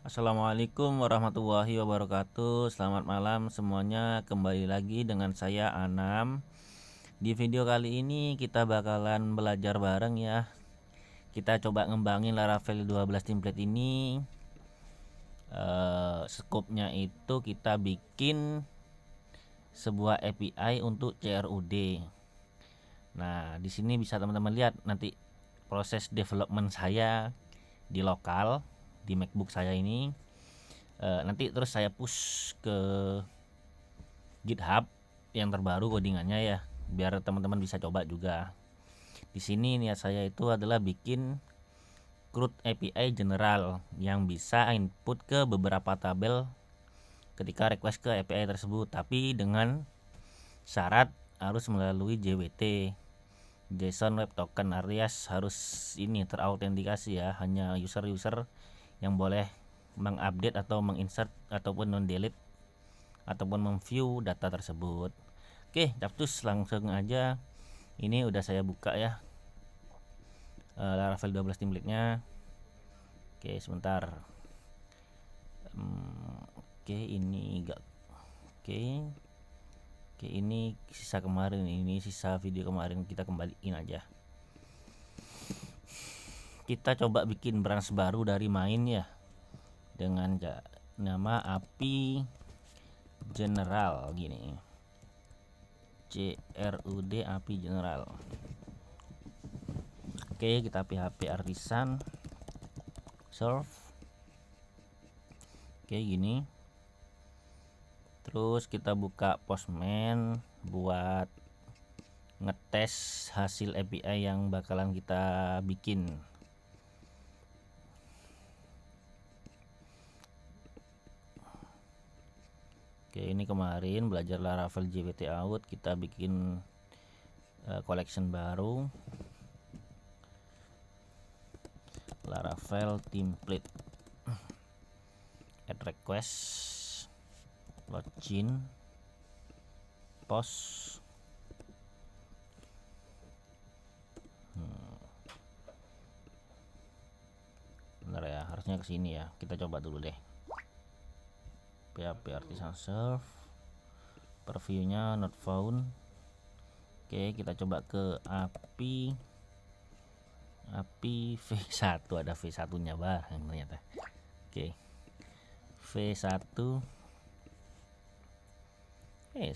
Assalamualaikum warahmatullahi wabarakatuh. Selamat malam semuanya. Kembali lagi dengan saya Anam. Di video kali ini kita bakalan belajar bareng ya. Kita coba ngembangin Laravel 12 template ini. Skopnya itu kita bikin sebuah API untuk CRUD. Nah, di sini bisa teman-teman lihat nanti proses development saya di lokal di MacBook saya ini. Nanti terus saya push ke GitHub yang terbaru codingannya ya, biar teman-teman bisa coba juga. Di sini niat saya itu adalah bikin CRUD API general yang bisa input ke beberapa tabel ketika request ke API tersebut, tapi dengan syarat harus melalui JWT, JSON Web Token, alias harus ini terautentikasi ya, hanya user-user yang boleh mengupdate atau menginsert ataupun non-delete ataupun memview data tersebut. Oke, capcus langsung aja. Ini udah saya buka ya Laravel 12 template-nya. Oke, sebentar. Oke, ini enggak. Oke, ini sisa kemarin, ini sisa video kemarin, kita kembaliin aja. Kita coba bikin branch baru dari main ya, dengan nama API general gini. CRUD API general. Oke, kita PHP artisan serve. Oke, gini. Terus kita buka Postman buat ngetes hasil API yang bakalan kita bikin. Oke, ini kemarin belajar Laravel JWT out, kita bikin collection baru, Laravel template, add request, login, post. Bentar ya, harusnya kesini ya, kita coba dulu deh. PHP artisan serve, previewnya not found. Oke, kita coba ke API V1, ada V1 nya bareng ternyata. Oke, V1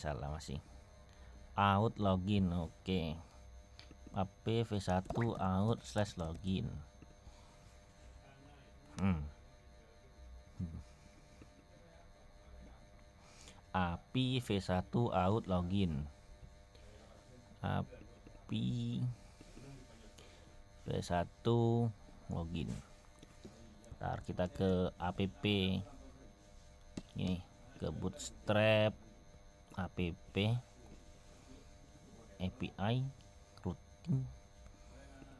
salah masih out login. Oke, API V1 out/login. API V1 out login, API V1 login. Ntar kita ke app ini, ke bootstrap app API routing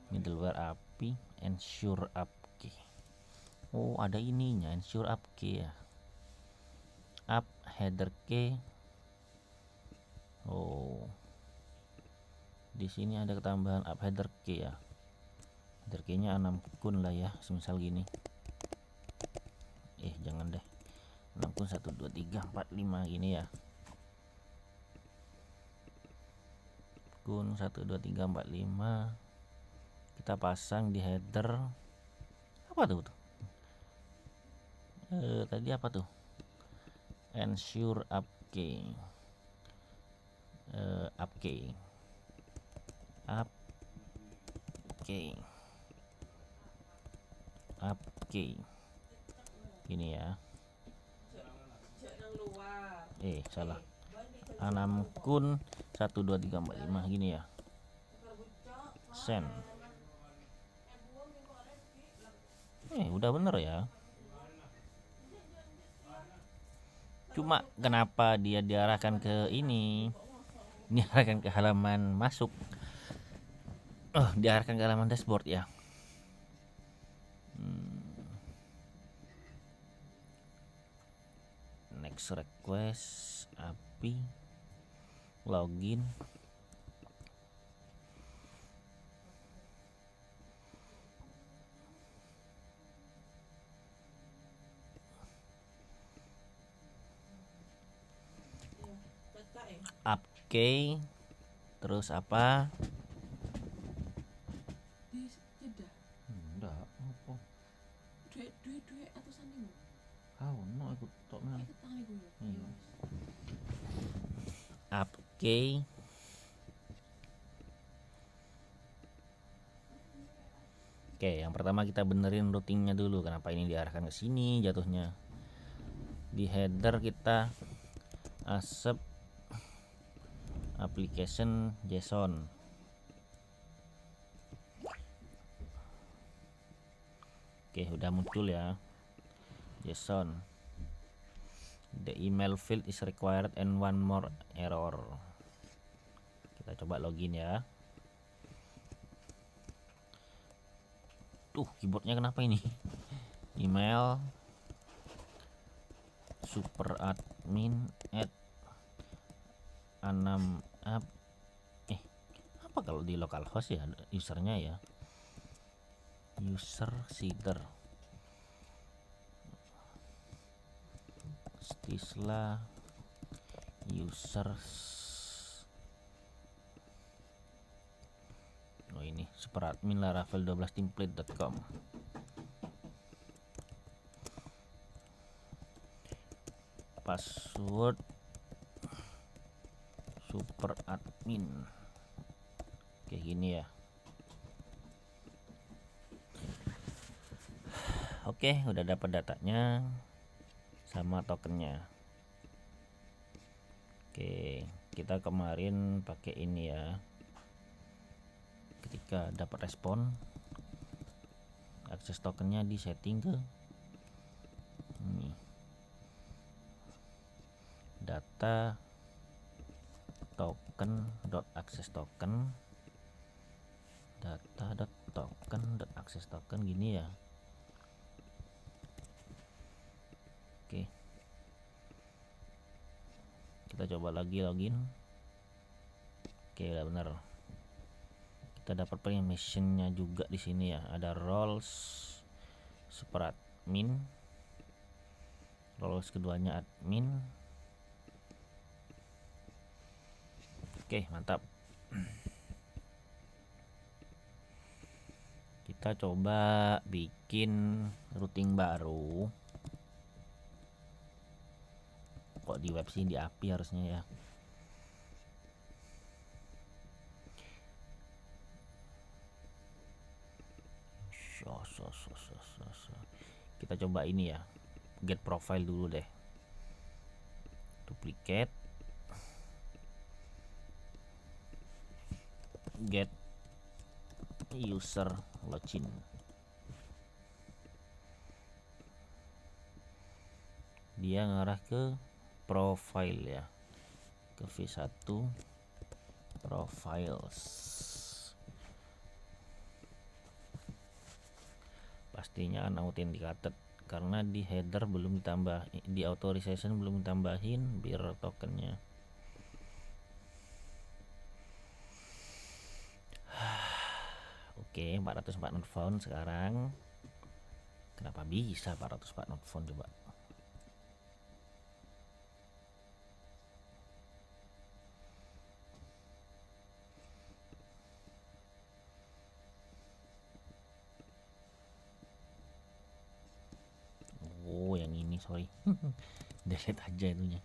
middleware API ensure app key. Oh, ada ininya, ensure app key ya, app header key. Oh, di sini ada ketambahan app header key ya. Header key-nya 6 kun lah ya, semisal gini. Jangan deh, 6 kun 1 2 3 4 5 gini ya. Kun 1 2 3 4 5 kita pasang di header. Apa tuh? Tadi apa tuh? Ensure app key. App key. Gini ya. Salah. 6 kun 1 2 3 4 5 gini ya. Send. Udah bener ya. Cuma kenapa dia diarahkan ke ini? Diarahkan ke halaman masuk. Diarahkan ke halaman dashboard ya. Next request API login. up key, terus apa? Di jeda. Enggak, apa? Duit atusan niku. No aku tok nang. Ikut tangan iku ya. Iya. Up key. Oke, yang pertama kita benerin routingnya dulu. Kenapa ini diarahkan ke sini jatuhnya? Di header kita accept application JSON. Oke, udah muncul ya JSON. The email field is required and one more error. Kita coba login ya. Tuh, keyboardnya kenapa ini? Email superadmin at anam app. Apa kalau di localhost ya usernya ya? User seeder Stisla users. Oh ini superadmin laravel 12 template.com. Password superadmin kayak gini ya. Oke, udah dapat datanya sama tokennya. Oke, kita kemarin pakai ini ya. Ketika dapat respon, akses tokennya di setting ke ini. Data token dot access token, data dot token dot access token gini ya. Oke, kita coba lagi login. Oke, udah bener. Kita dapat permissionnya juga di sini ya. Ada roles superadmin, roles keduanya admin. Oke, mantap. Kita coba bikin routing baru. Kok di web sih, di API harusnya ya. Kita coba ini ya, get profile dulu deh. Duplicate, get user login. Dia ngarah ke profile ya, ke V1 profiles. Pastinya unauthenticated karena di header belum ditambah, di authorization belum ditambahin biar tokennya. Oke, 404 not found sekarang. Kenapa bisa 404 not found coba? Oh, yang ini sorry. Delete aja itunya.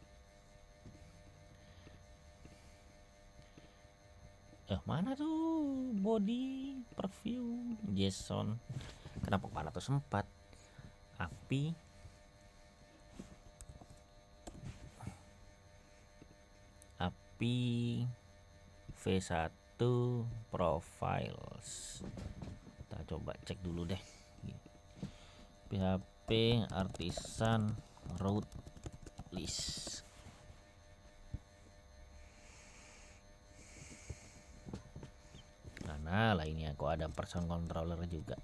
Mana tuh body preview JSON? Kenapa 404? API V1 profiles. Kita coba cek dulu deh. PHP artisan route list. Mana lah ini, aku ada person controller juga.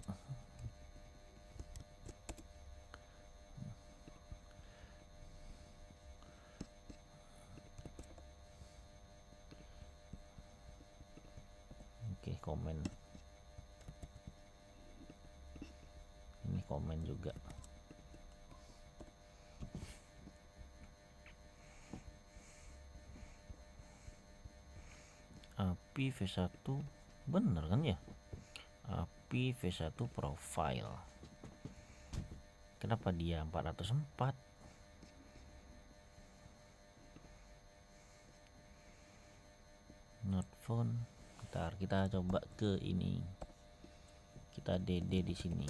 Oke, komen. Ini komen juga. API V1 bener kan ya, API V1 profile. Kenapa dia 404? Not found. Ntar kita coba ke ini, kita DD di sini.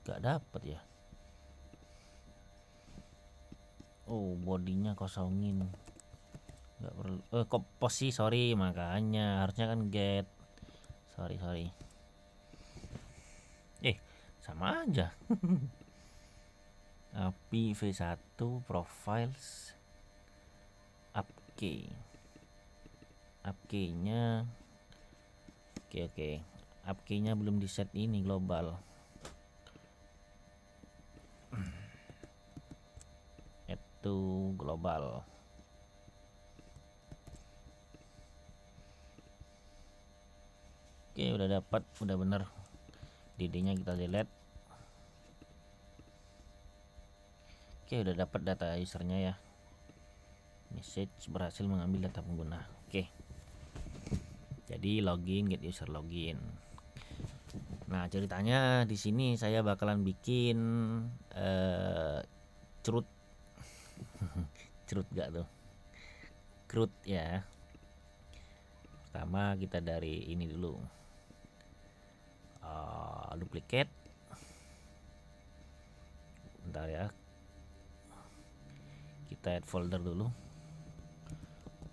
Gak dapet ya. Oh, bodinya kosongin. Gak perlu. Kok post sih, sorry, makanya harusnya kan get. Sorry. Sama aja. API V1 profiles APK. APK-nya oke. APK-nya belum di set ini global. Itu global. Oke, udah dapat, udah bener. DD-nya kita delete. Oke, udah dapat data usernya ya. Message berhasil mengambil data pengguna. Oke. Jadi login, get user login. Nah, ceritanya di sini saya bakalan bikin CRUD. CRUD gak tuh? CRUD ya. Pertama kita dari ini dulu. Duplicate. Bentar ya. Kita add folder dulu.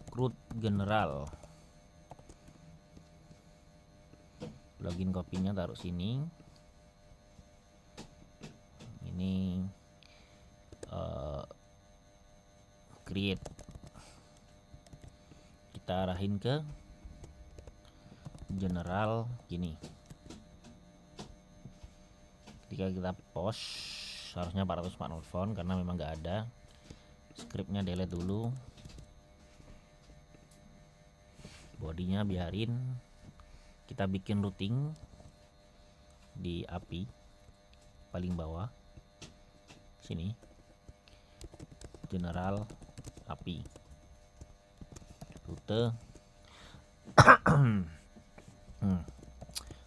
CRUD general. Login kopinya taruh sini. Ini create. Kita arahin ke general gini. Ketika kita post harusnya 404 font karena memang nggak ada. Scriptnya delete dulu. Bodinya biarin. Kita bikin routing di API paling bawah sini, general API rute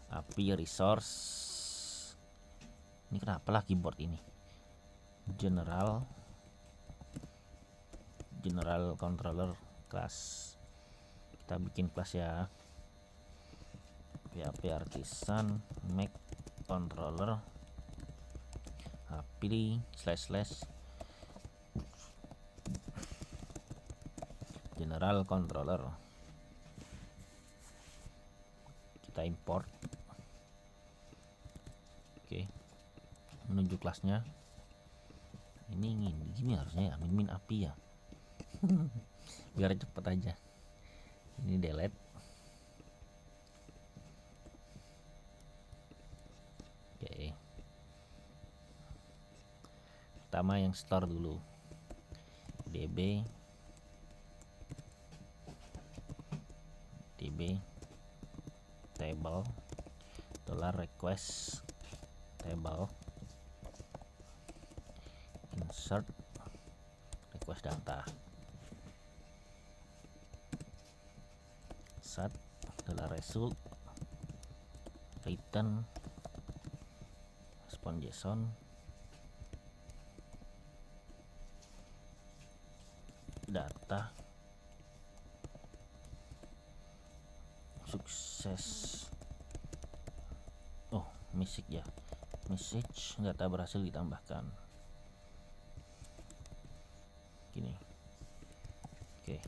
API resource. Ini kenapa lah keyboard ini, general controller class. Kita bikin kelas ya, PHP artisan make controller API / general controller. Kita import. Oke, menuju kelasnya. Ini gini harusnya ya, min API ya. Biar cepet aja. Ini delete. Oke. Pertama yang store dulu. DB table $request table insert request data set $result return response JSON data sukses. Oh, message data berhasil ditambahkan. Gini. Oke.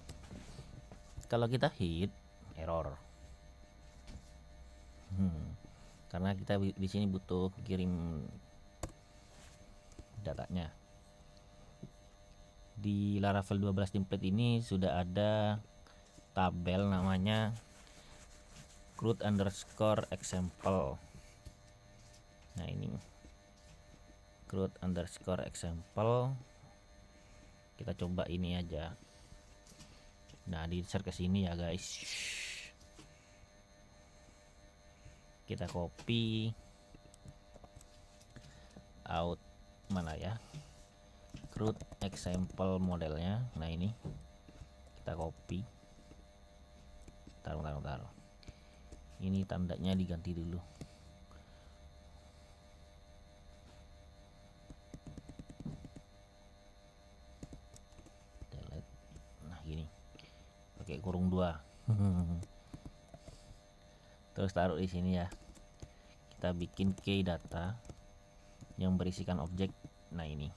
Kalau kita hit error. Karena kita di sini butuh kirim datanya. Di Laravel 12 template ini sudah ada tabel namanya CRUD_example. Nah, ini CRUD_example. Kita coba ini aja. Nah, di insert ke sini ya, guys. Kita copy out mana ya? crude example modelnya. Nah ini kita copy, taruh. Ini tandanya diganti dulu. Delete. Nah gini, pakai kurung 2. Terus taruh di sini ya. Kita bikin key data yang berisikan objek. Nah ini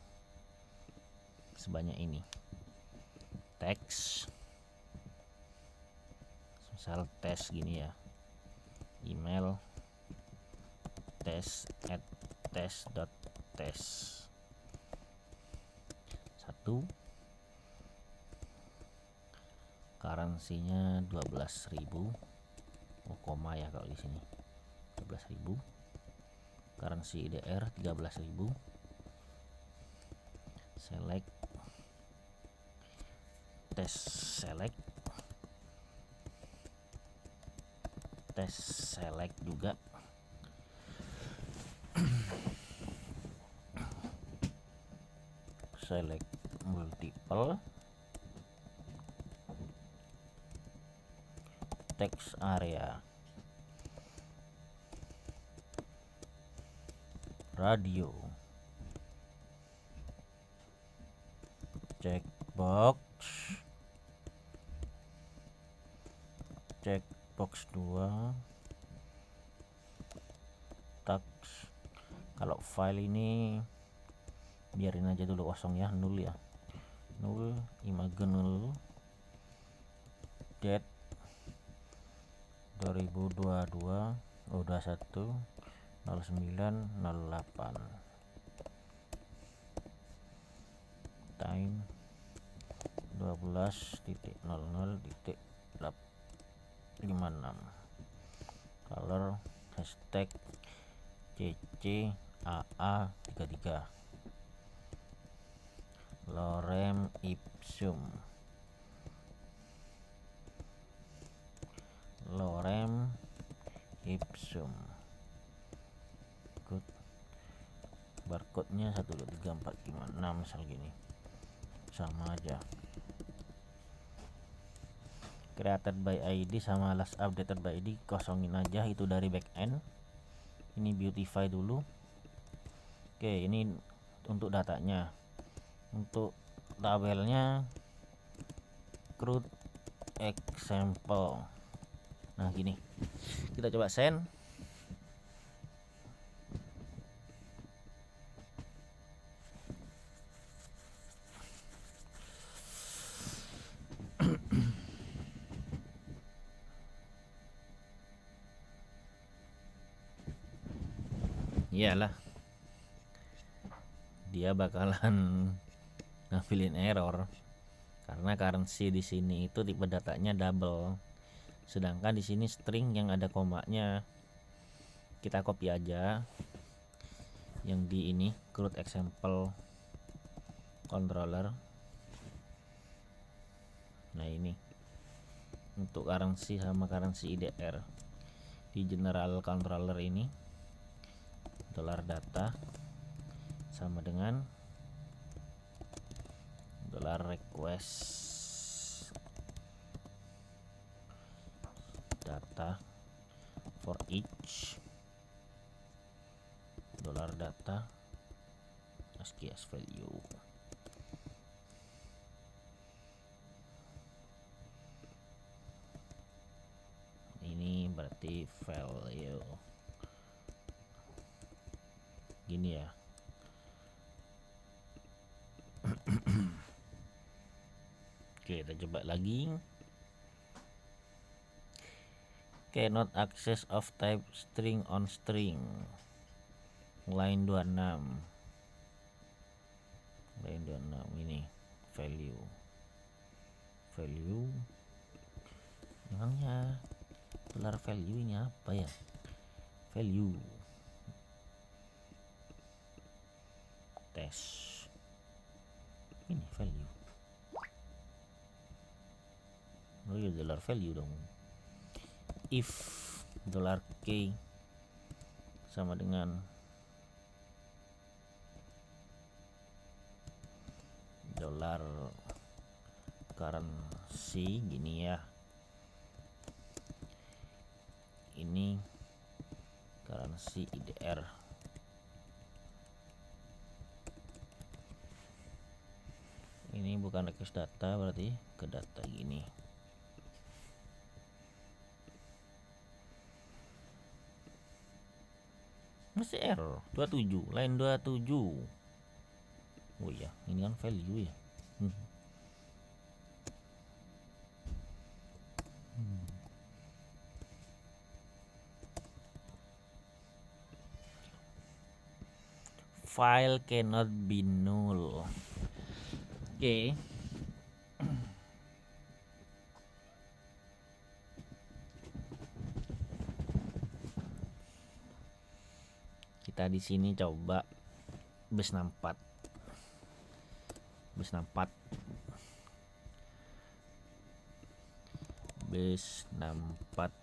sebanyak ini. Teks, misal tes gini ya. Email tes@tes.tes 1. Currency-nya 12.000. Oh, koma ya kalau di sini. 12.000. Currency IDR 13.000. Select tes select juga. Select multiple. Text area. Radio. Checkbox. Checkbox 2. Tax. Kalau file ini biarin aja dulu kosong ya, 0 ya. 0 image 0. Date 2022 21 0908. Time 12.00.56. Color hashtag CCAA33. Lorem ipsum. Good. Barcode-nya 1 2 3 4 5 6 misal gini. Sama aja. Created by ID sama last updated by ID kosongin aja, itu dari backend. Ini beautify dulu. Oke, ini untuk datanya. Untuk tabelnya crude example. Nah gini, kita coba send. Iyalah, dia bakalan ngambilin error karena currency di sini itu tipe datanya double, sedangkan di sini string yang ada komanya. Kita copy aja yang di ini crude example controller. Nah ini untuk currency sama currency IDR di general controller ini. Dollar data sama dengan dollar request data for each dollar data ASCII as value. Ini berarti value gini ya. Oke, kita coba lagi. Cannot access of type string on string. Line 26. Line 26 ini value. Emangnya dollar value ini apa ya? Value. Tes. Ini value. Oh ya, dollar value dong. If dollar K sama dengan gelar currency gini ya. Ini currency IDR. Ini bukan request data, berarti ke data gini. Masih error 27, line 27. Oh iya, ini kan value ya. File cannot be null. Oke. Kita di sini coba base 64. Base 64. Base 64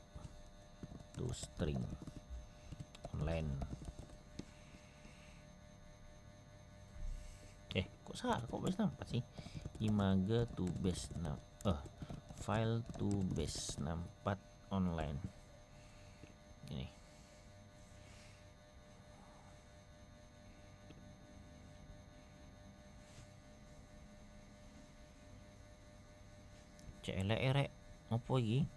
to string online. Kok salah? Kok base 64 sih? Image to base 6. File to base 64 online. Ini. Celek apa iki?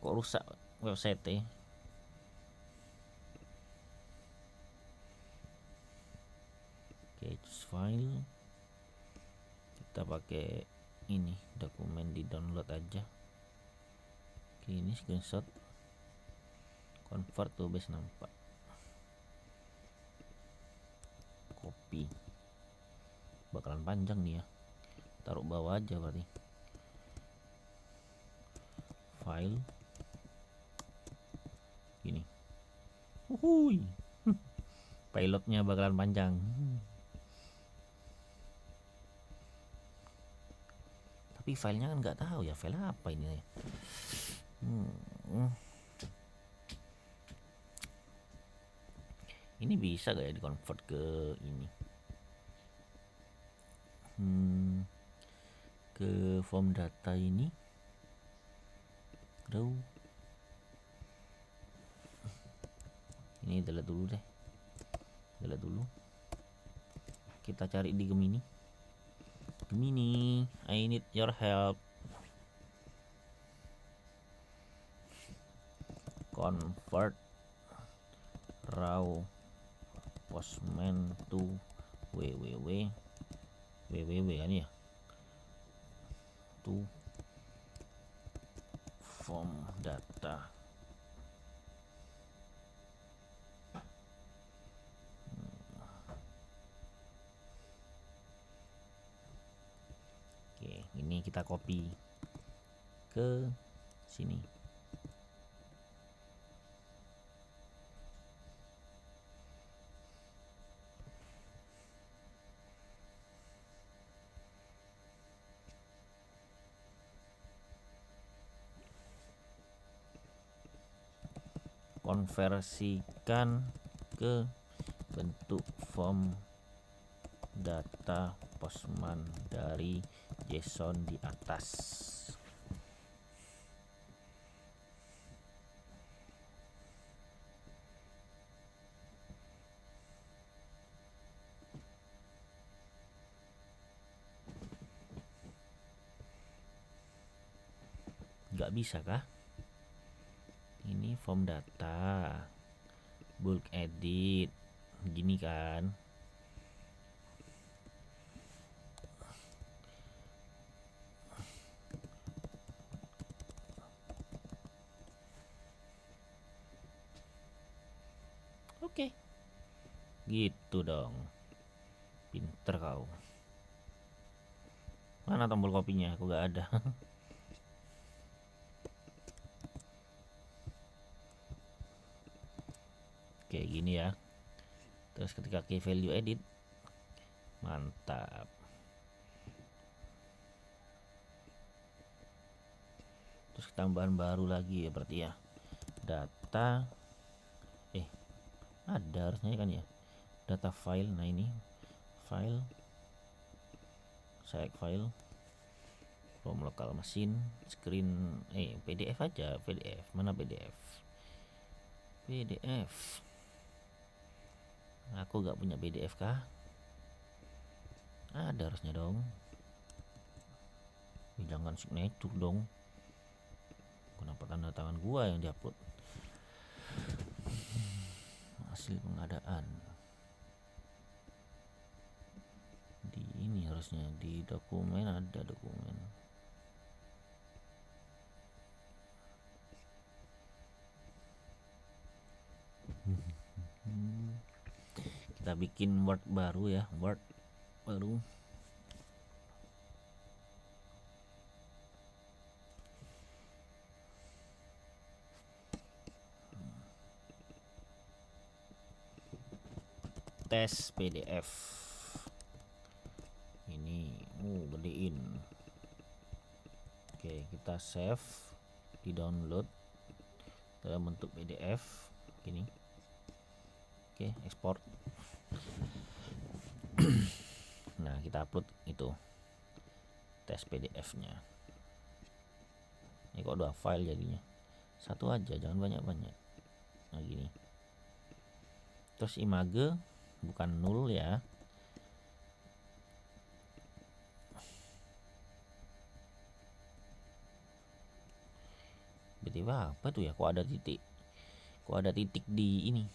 Kok rusak website-e? Choose file. Kita pakai ini, dokumen di download aja. Oke, ini screenshot. Convert to base 64. Copy. Bakalan panjang nih ya. Taruh bawah aja berarti. File. Gini. Uhuy. Pilotnya bakalan panjang. Tapi filenya kan nggak tahu ya, file apa ini ya. Ini bisa gak ya di convert ke ini, ke form data ini. Aduh, ini delete dulu deh, delete dulu. Kita cari di Gemini. Gemini, I need your help. Convert raw postman to www kan ya, to form data. Oke, ini kita copy ke sini. Konversikan ke bentuk form data postman dari JSON di atas. Nggak bisa kah? Ini form data, bulk edit, gini kan? Oke, gitu dong. Pinter kau. Mana tombol kopinya? Aku gak ada. Kayak gini ya. Terus ketika key value edit, mantap. Terus tambahan baru lagi ya berarti ya. Data ada harusnya kan ya. Data file. Nah ini file select file from local machine, screen PDF aja. PDF mana PDF? Aku gak punya PDF kah? Ada harusnya dong. Jangan signature dong. Kenapa tanda tangan gua yang diupload? Hasil pengadaan di ini harusnya di dokumen, ada dokumen. Kita bikin Word baru ya, Word baru. Tes PDF ini gedein. Oke, kita save, di download dalam bentuk PDF gini. Oke, ekspor. Nah, kita upload itu tes PDF nya. Ini kok 2 file jadinya, satu aja, jangan banyak-banyak. Nah gini, terus image bukan null ya. Tiba-tiba apa tuh ya, kok ada titik di ini,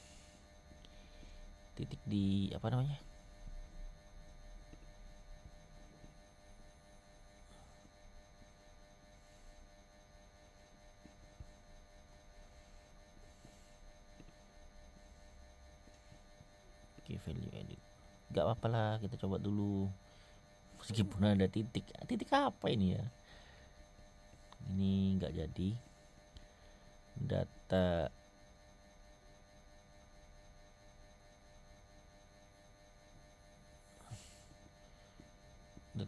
titik di apa namanya, value edit. Gak apa-apa lah, kita coba dulu meskipun ada titik apa ini ya. Ini nggak jadi. Data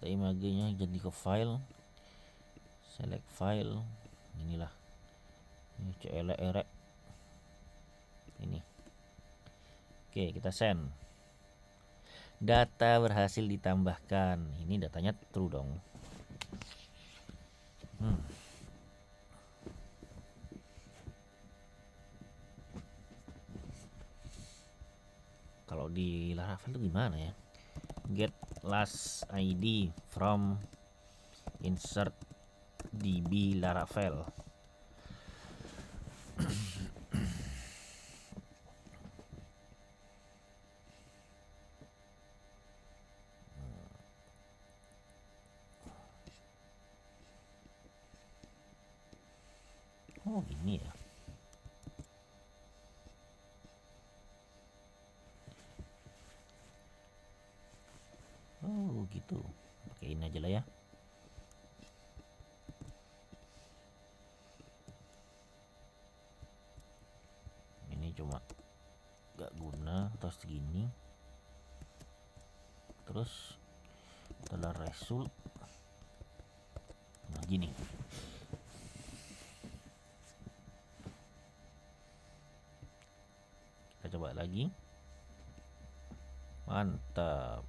imagenya jadi ke file, select file, inilah ini CLR ini. Oke, kita send. Data berhasil ditambahkan. Ini datanya true dong. Kalau di Laravel itu gimana ya? Get last ID from insert db Laravel. Oh ini ya. Oh gitu. Pakein aja lah ya. Ini cuma gak guna atau segini. Terus setelah result, nah gini. Kita coba lagi. Mantap.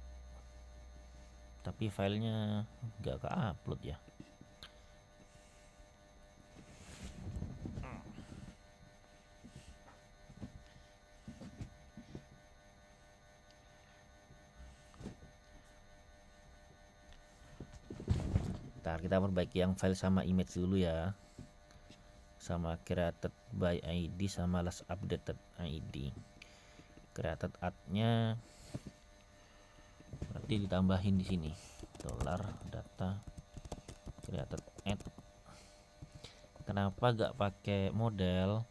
Tapi filenya gak ke-upload ya. Ntar kita perbaiki yang file sama image dulu ya. Sama created by ID sama last updated ID. Created ad-nya berarti ditambahin di sini. $data created add. Kenapa gak pakai model?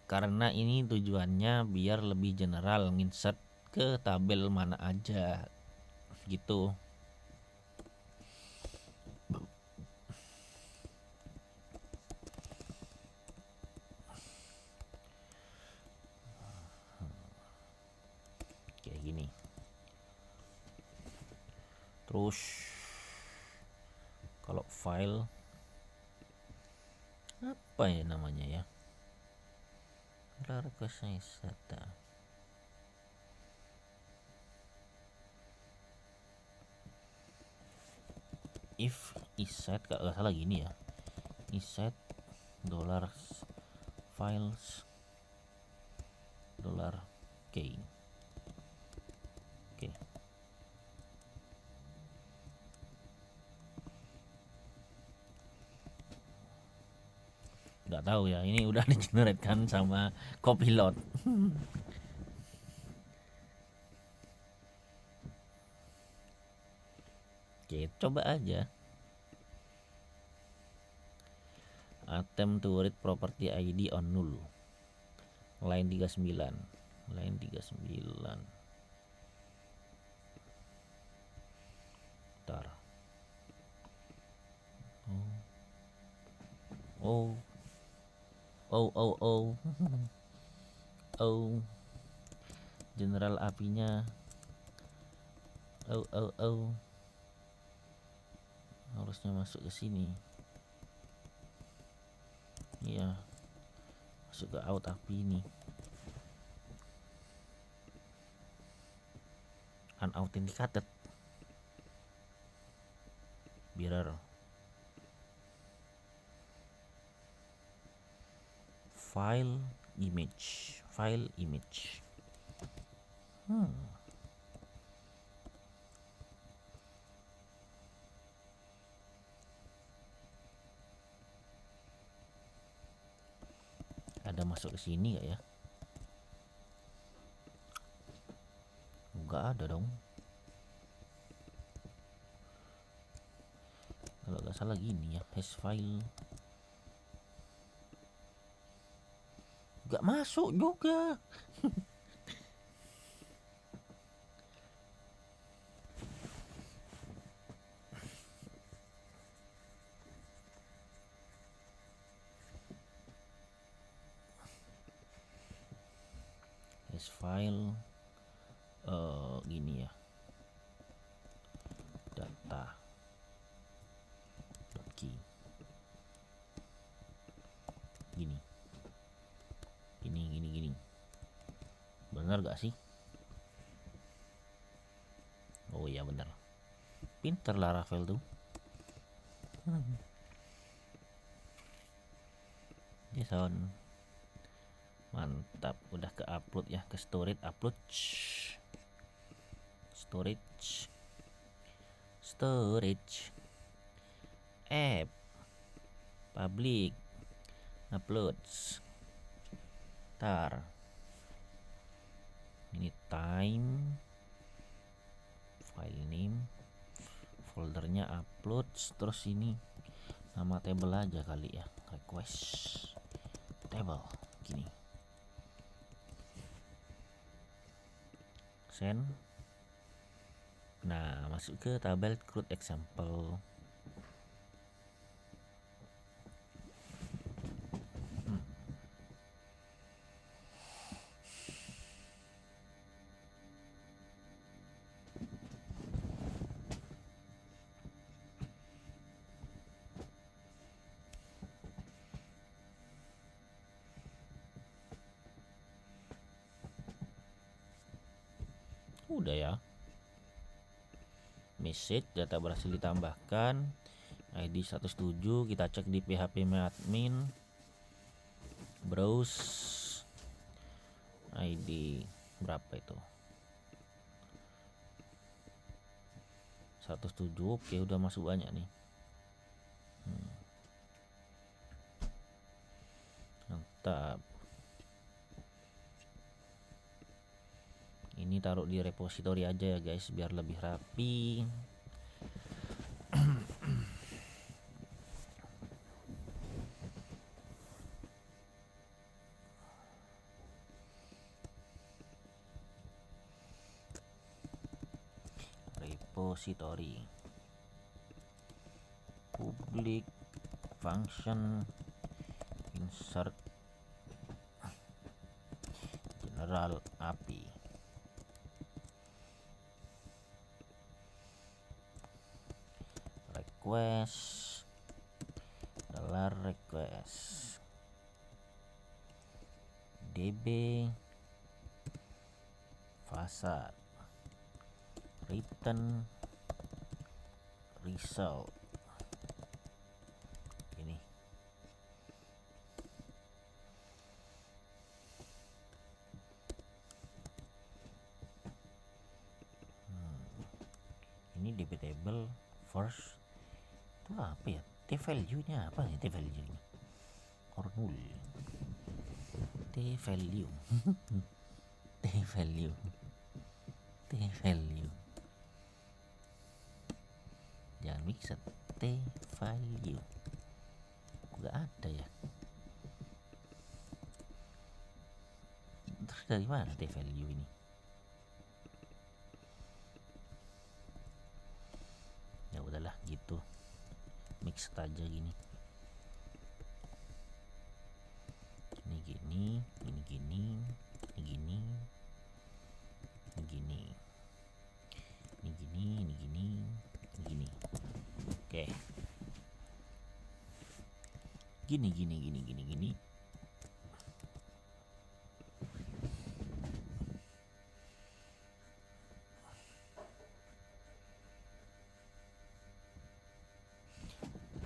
Karena ini tujuannya biar lebih general, nginsert ke tabel mana aja gitu. Kayak gini. Terus kalau file apa ya namanya ya, if iset kalau nggak salah gini ya, iset dollar files dollar k. Oke. Nggak tahu ya, ini udah di generate kan sama Copilot. Oke, coba aja. Attempt to read property ID on null. Line 39. Line 39. Bentar. Oh. Oh, oh, oh. Oh. General apinya. Oh, oh, oh. Harusnya masuk ke sini. Iya. Masuk ke out api ini. Unauthenticated. Mirror. File image. File image. Ada masuk ke sini gak ya? Enggak ada dong. Kalau nggak salah gini ya, hash file. Nggak masuk juga. Hash file gini ya, data key gini bener gak sih? Oh iya bener, pinter lah Rafael tuh. JSON mantap, udah ke upload ya, ke storage. Upload storage app public uploads. Tar ini time, file name, foldernya uploads, terus ini nama table aja kali ya, request table gini, send. Nah, masuk ke tabel CRUD example. Udah ya. Message data berhasil ditambahkan. ID 107 kita cek di PHP admin. Browse ID berapa itu? 107. Oke, udah masuk banyak nih. Mantap. Ini taruh di repository aja ya guys, biar lebih rapi. Repository public function insert general API. Request $request db facade return result debatable first itu apa ya, T value nya apa nih, T value ini or null, T value T value T value jangan mixed, T value nggak ada ya, terus dari mana T value ini? Ya udahlah gitu, mix aja gini. Ini gini, ini gini, ini gini, ini gini, ini gini, ini gini, ini gini. Oke. Gini gini gini gini gini.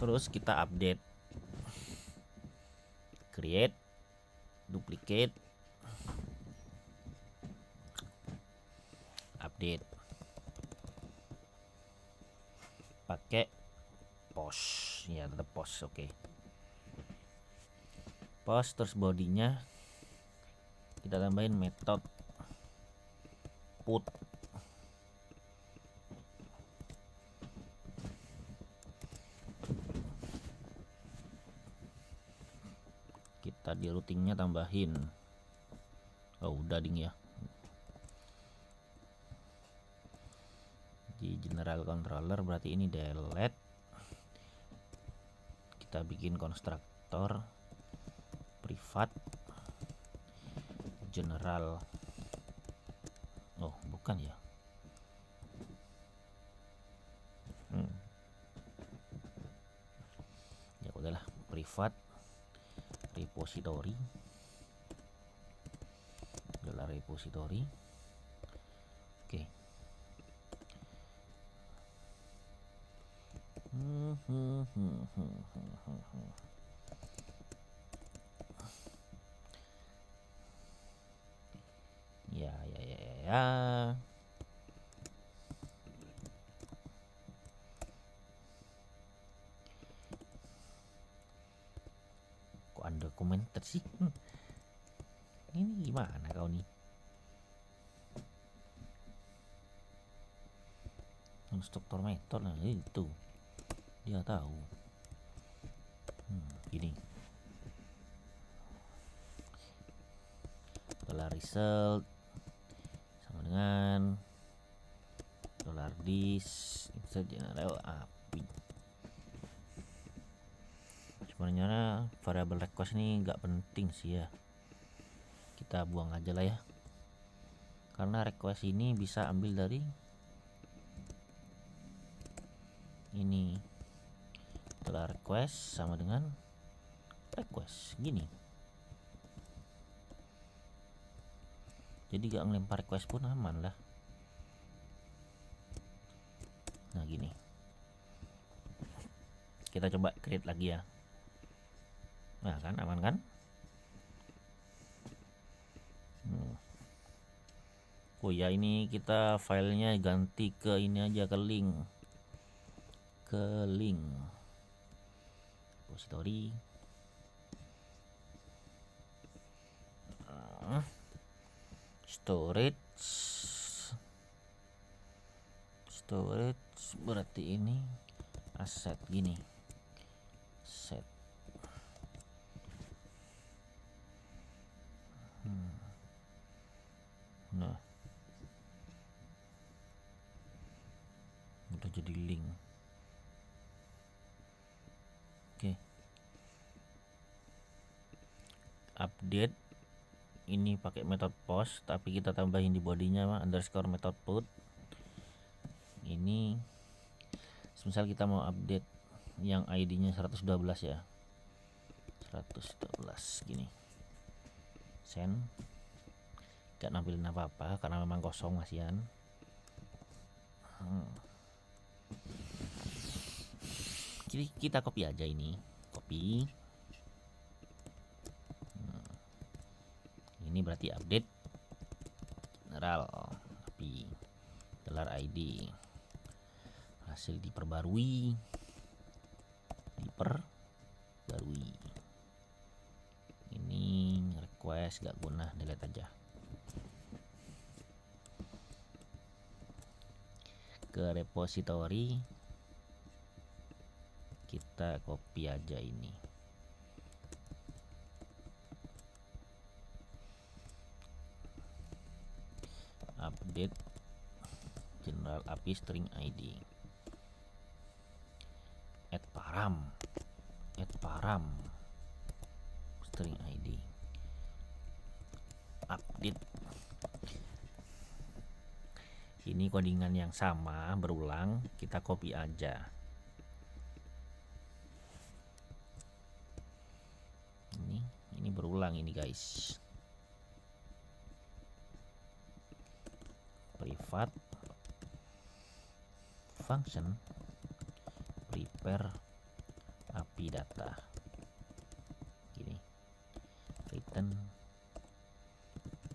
Terus kita update, create, duplicate, update, pakai post ya, tetap post. Oke. Post, terus bodinya kita tambahin metode put. Kita di routingnya tambahin, oh udah ding ya, di general controller berarti ini delete. Kita bikin konstruktor privat general, oh bukan ya, ya udahlah, privat repository, adalah repository. Oke. Ya. Kok undocumented sih? Ini gimana kau nih? Instruktur metode, nah itu dia tahu. Gini. Dollar result sama dengan dollar dis insert general api. Sebenarnya variable request ini nggak penting sih ya, kita buang aja lah ya, karena request ini bisa ambil dari ini. Dollar request sama dengan request gini, jadi gak ngelempar request pun aman lah. Nah gini, kita coba create lagi ya. Nah kan aman kan? Oh ya, ini kita filenya ganti ke ini aja, ke link repository, storage berarti ini aset gini, set. Nah udah jadi link. Oke. Update ini pakai metode post, tapi kita tambahin di bodinya underscore method put. Ini misal kita mau update yang ID-nya 112 ya, 112 gini, send. Gak nampilin apa-apa karena memang kosong masihan. Jadi kita copy aja ini, copy. Ini berarti update general, tapi dollar ID berhasil diperbarui. Ini request gak guna, delete aja. Ke repository kita copy aja ini. Update general API string ID. Add param string ID. Update. Ini codingan yang sama berulang, kita copy aja. Ini berulang ini guys. Private function prepare API data. Gini. Return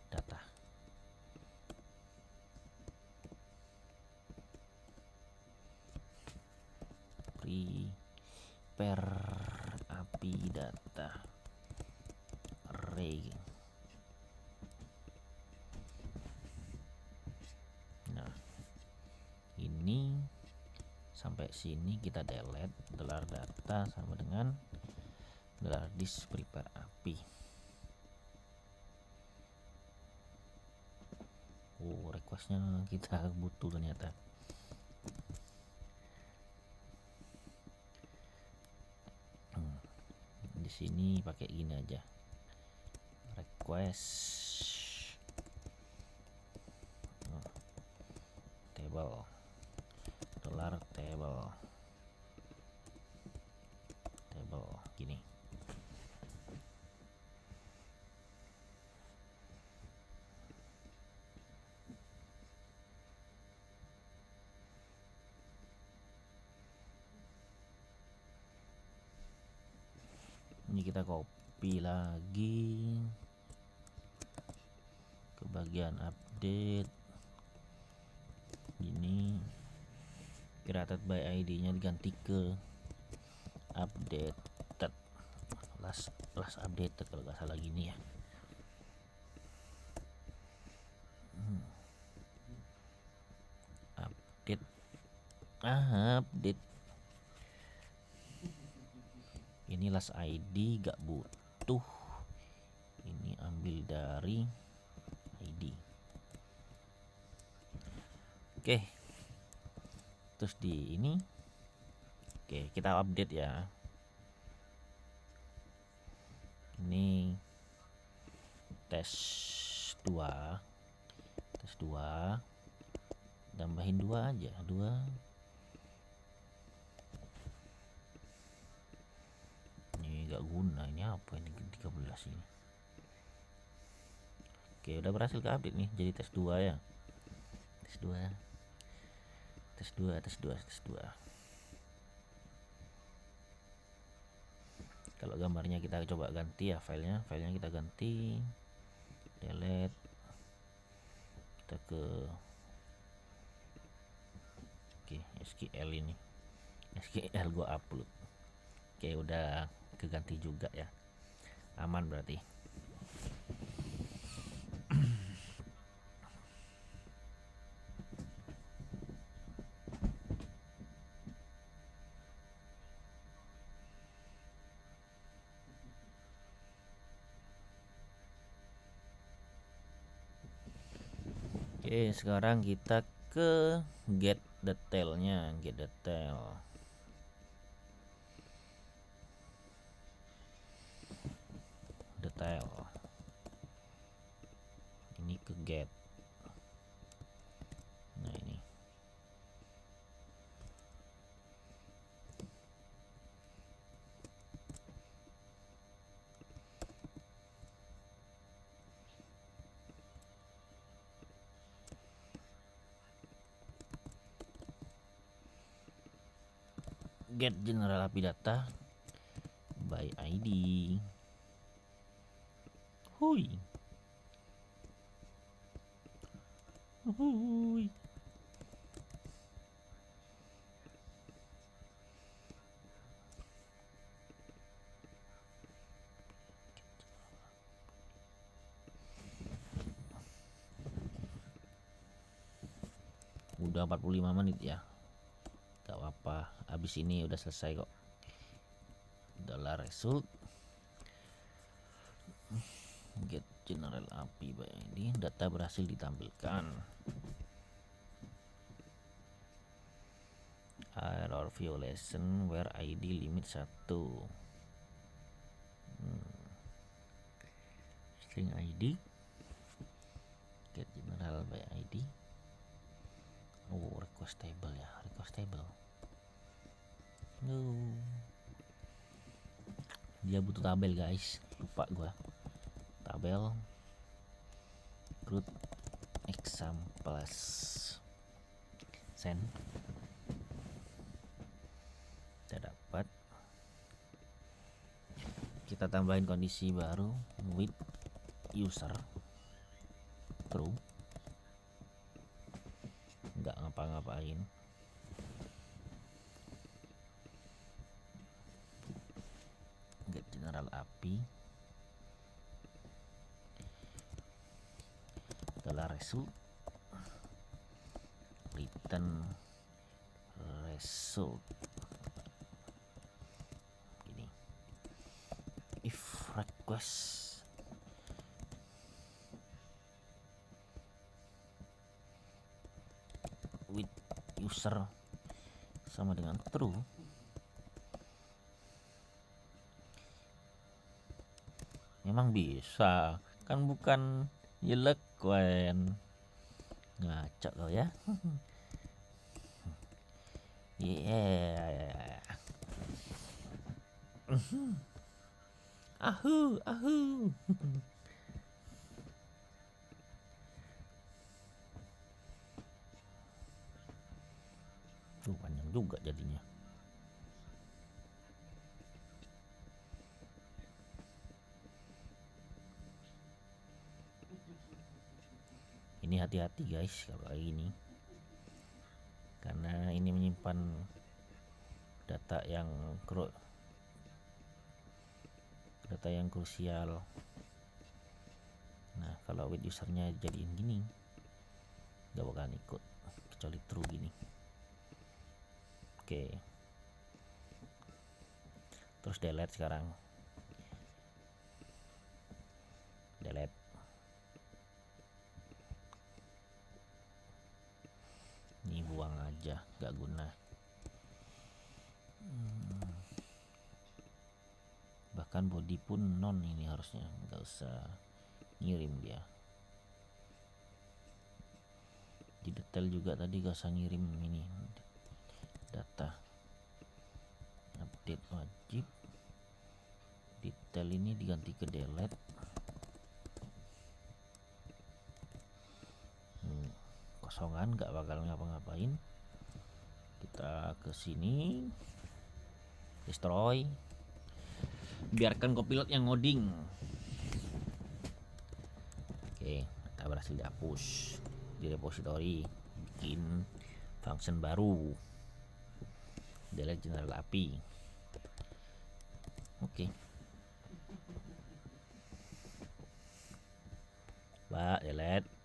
data. Prepare API data array. Nah, ini sampai sini kita delete. $data sama dengan $this prepare API. Requestnya kita butuh ternyata. Di sini pakai gini aja, request table table gini. Ini kita copy lagi ke bagian update. Ini created by ID nya diganti ke updated, last updated kalau nggak salah gini ya. Update. Ini last ID gak butuh, ini ambil dari ID. Oke, terus di ini oke kita update ya. Ini tes 2 tambahin 2 aja, 2. Ini gak guna, ini apa ini 13 ini. Oke, udah berhasil ke update nih, jadi tes 2 ya. Tes 2. Kalau gambarnya kita coba ganti ya, filenya kita ganti, delete, kita ke SQL ini, SQL gua upload. Oke, udah keganti juga ya, aman berarti. Oke, sekarang kita ke get detailnya, detail. Ini ke get. Nah, ini. Get general API data by ID. Hui. Udah 45 menit ya, gak apa-apa, abis ini udah selesai kok. Dollar result get general API by ID, data berhasil ditampilkan. Error violation where ID limit 1. String ID get general by ID. Oh, request table ya, request table. No, dia butuh tabel guys, lupa gua. Tabel root examples send. Kita dapat, kita tambahin kondisi baru with user true, nggak ngapa-ngapain. Get general API dollar result return result. Ini if request with user sama dengan true, memang bisa kan, bukan jelekuen. Ngaco kau ya. Yeah. Ahu. Tuh panjang juga jadinya. Ini hati-hati guys kalau kayak gini, karena ini menyimpan data yang krusial. Nah kalau with usernya jadiin gini, gak bakalan ikut kecuali true gini. Oke, terus delete sekarang. Delete. Ini buang aja, gak guna. Bahkan body pun non ini harusnya, gak usah ngirim dia. Di detail juga tadi gak usah ngirim ini data. Update wajib. Detail ini diganti ke delete. Kosongan, gak bakal ngapa-ngapain. Kita ke sini, destroy, biarkan copilot yang ngoding. Oke, kita berhasil dihapus di repository. Bikin function baru, delete general API. Oke, delete.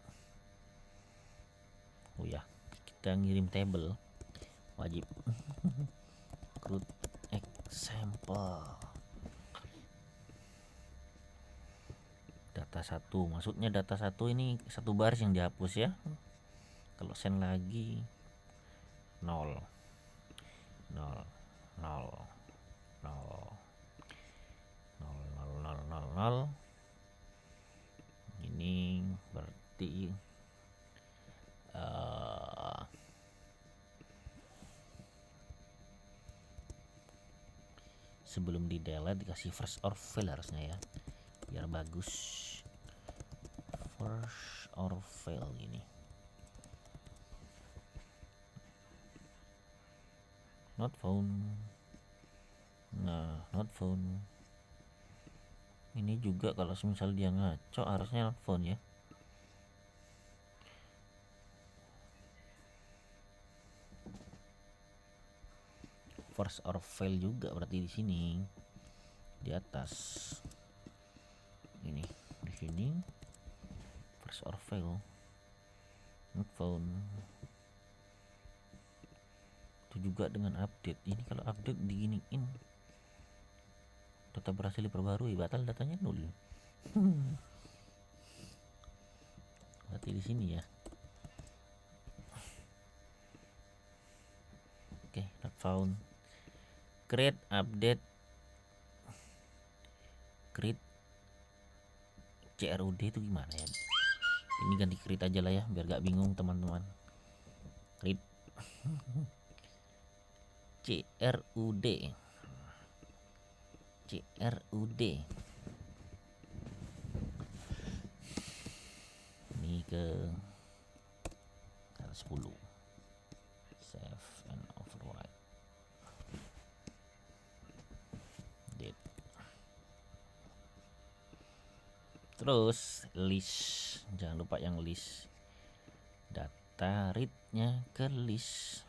Oh ya, kita ngirim table wajib. Root example data 1, maksudnya data 1 ini 1 baris yang dihapus ya. Kalau send lagi 0 0 0 0 0. Ini berarti sebelum di delete dikasih first or fail harusnya ya, biar bagus. First or fail gini. Not found. Nah, not found. Ini juga kalau misal dia ngaco harusnya not found ya. First or fail juga berarti di sini, di atas ini, di sini first or fail, not found. juga dengan update. Ini kalau update diginiin data berhasil diperbarui, batal datanya 0. Berarti di sini ya. Oke, not found. Create update create CRUD itu gimana ya? Ini ganti create aja lah ya biar gak bingung teman-teman. Create CRUD ini ke 10. Save and override. Date. Terus list, jangan lupa yang list, data read-nya ke list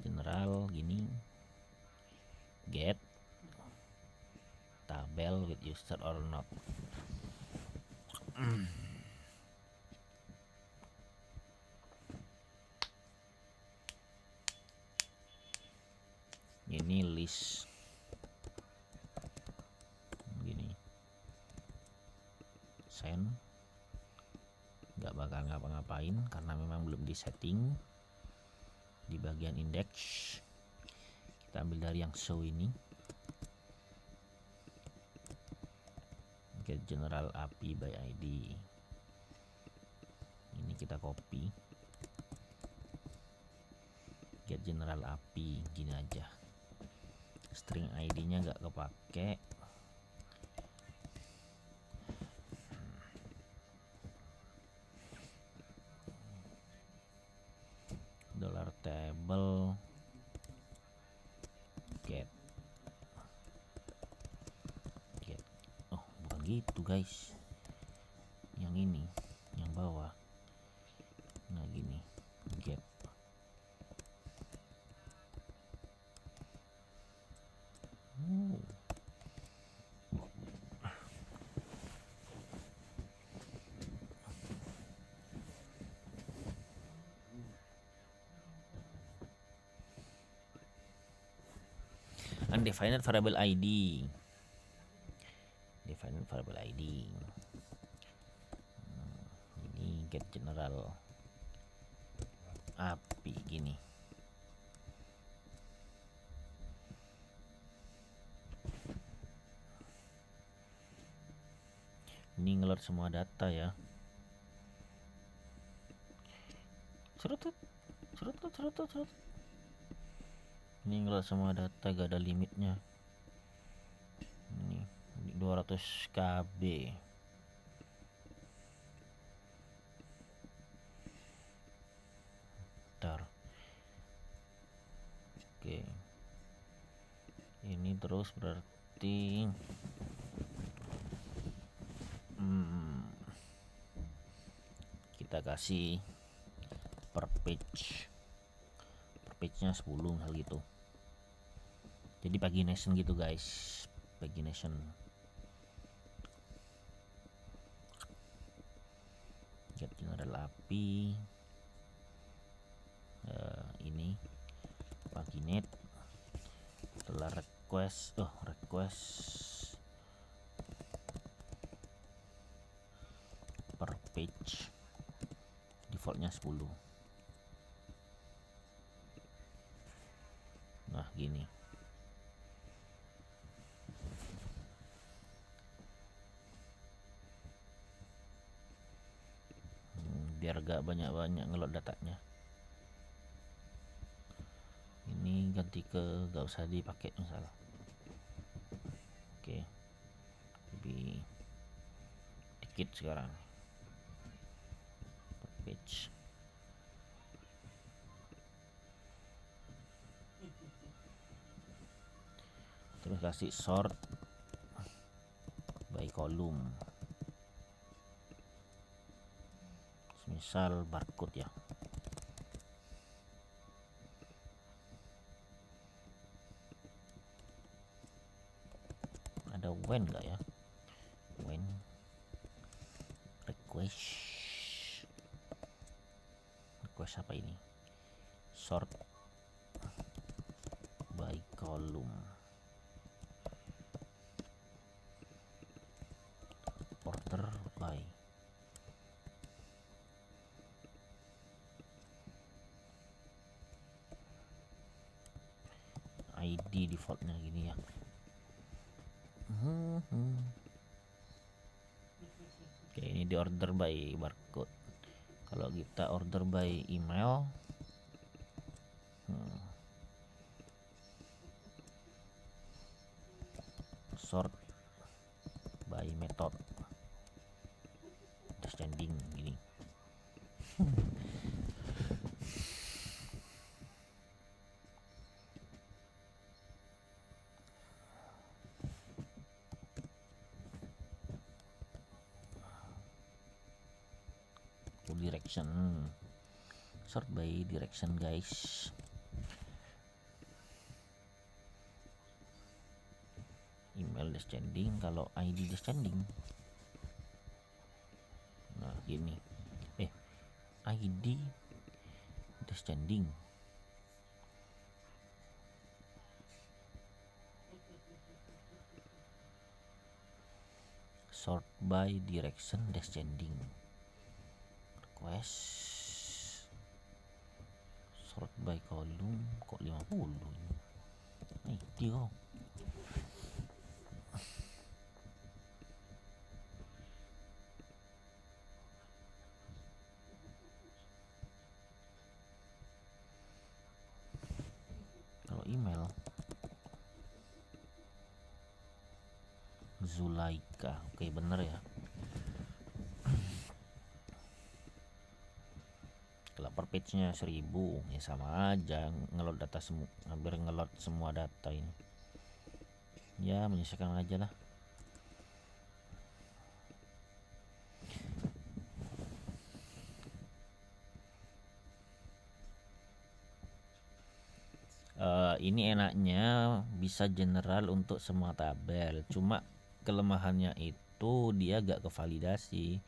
general gini, get tabel with user or not. Ini list gini, send, nggak bakal ngapa-ngapain karena memang belum disetting. Di bagian index kita ambil dari yang show ini, get general API by ID. Ini kita copy, get general API gini aja, string ID nya nggak kepake. Dollar table get oh bukan gitu guys, yang ini yang bawah. Nah gini, get undefined variable ID. Defined variable ID. Ini get general API gini. Ini ngeload semua data ya. Cerut. Ini ngeload semua data, gak ada limitnya. Ini 200 KB. Bentar. Oke. Ini terus berarti kita kasih per page nya 10 hal gitu. Jadi pagination gitu guys, pagination. Get general API ini paginate setelah request per page defaultnya 10. Nah gini, biar gak banyak-banyak ngelot datanya. Ini ganti ke gak usah dipakai misalnya. Oke, lebih dikit sekarang per page. Terus kasih sort by column, misal barcode ya. Ada when enggak ya? When request apa ini, sort by column, order by, ID defaultnya gini ya. Oke, ini di order by barcode. Kalau kita order by email, sort by method, descending gini. Direction, sort by direction guys. Email descending, kalau ID descending, nah gini, ID descending, sort by direction descending, request sort by column, kok 50 ID kok. Kalau email Zulaika, oke bener ya. Kalau per page-nya 1000 ya sama aja ngelot data hampir ngelot semua data ini. Ya menyesuaikan aja lah. Ini enaknya bisa general untuk semua tabel, cuma kelemahannya itu dia gak kevalidasi.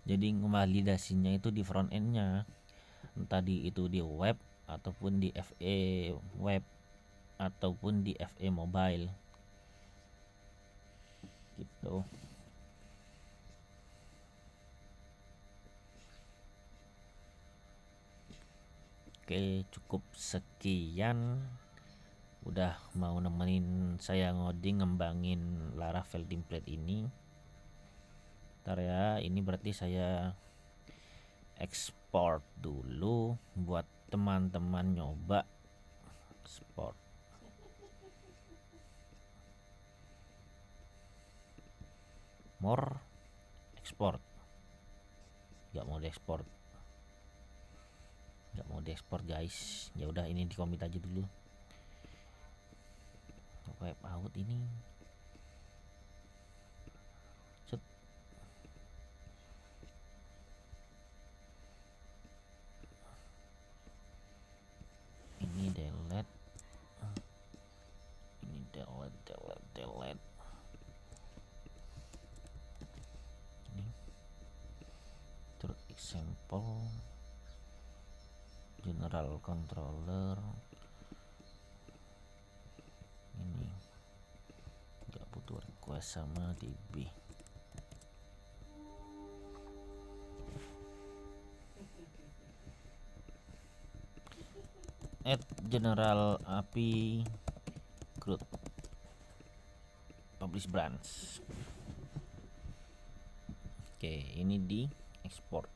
Jadi ngevalidasinya itu di front end-nya, entah itu di web ataupun di FE web ataupun di FE mobile gitu. Oke, cukup sekian. Udah mau nemenin saya ngoding ngembangin Laravel template ini. Ntar ya, ini berarti saya ekspor dulu buat teman-teman nyoba. Export. More export. Gak mau diekspor. Gak mau diekspor guys. Ya udah ini di commit aja dulu. Web out ini. Set. Ini delete. Ini delete. Ini. Terus example. General controller. Ini nggak butuh request sama DB. Add general API CRUD publish branch. Oke, ini di export.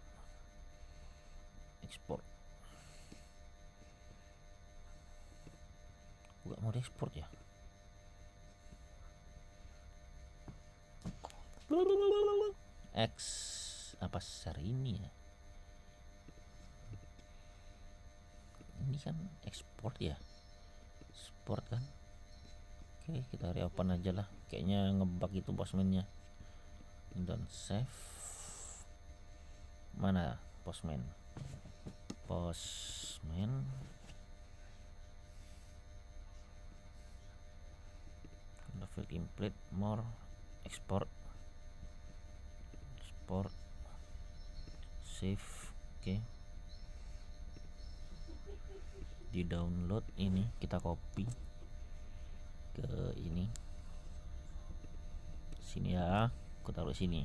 Gak mau diekspor ya. X apa seri ini ya? Ini kan ekspor ya, export kan. Oke, kita reopen aja lah. Kayaknya ngebug itu postman-nya. Don't save. Mana postman? Laravel template more export save. Oke. di download ini, kita copy ke ini sini ya, aku taruh sini.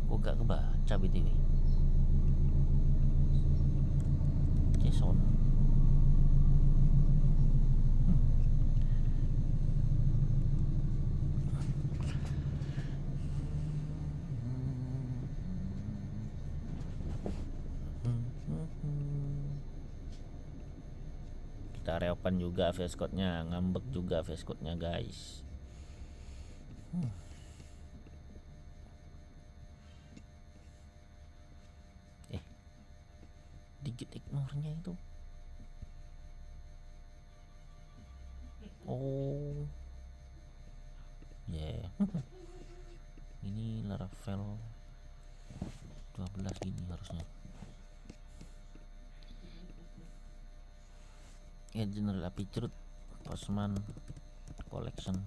Kok gak kebaca btw JSON. Kita reopen juga VS Code-nya, ngambek juga VS Code-nya guys. Dikit ignore-nya itu. Oh yeah. Ini Laravel 12 gini harusnya. General API Truth Postman Collection.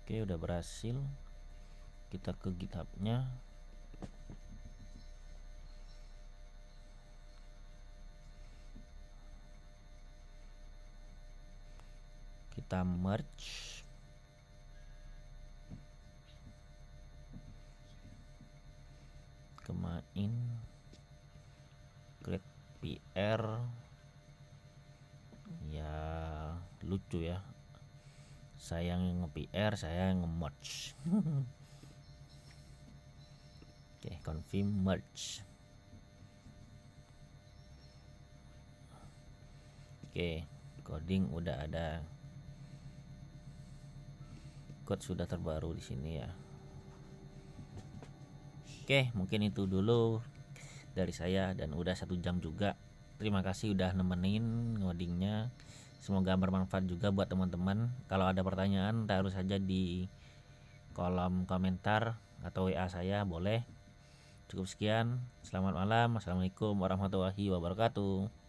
Oke, udah berhasil. Kita ke GitHub-nya. Kita merge. Kemain create PR. Ya lucu ya, saya yang nge-PR, saya yang nge-merge. Oke, confirm merge. Oke, coding udah ada. Code sudah terbaru di sini ya. Oke, mungkin itu dulu dari saya, dan udah 1 jam juga. Terima kasih udah nemenin ngodingnya. Semoga bermanfaat juga buat teman-teman. Kalau ada pertanyaan taruh saja di kolom komentar atau WA saya, boleh. Cukup sekian. Selamat malam. Assalamualaikum warahmatullahi wabarakatuh.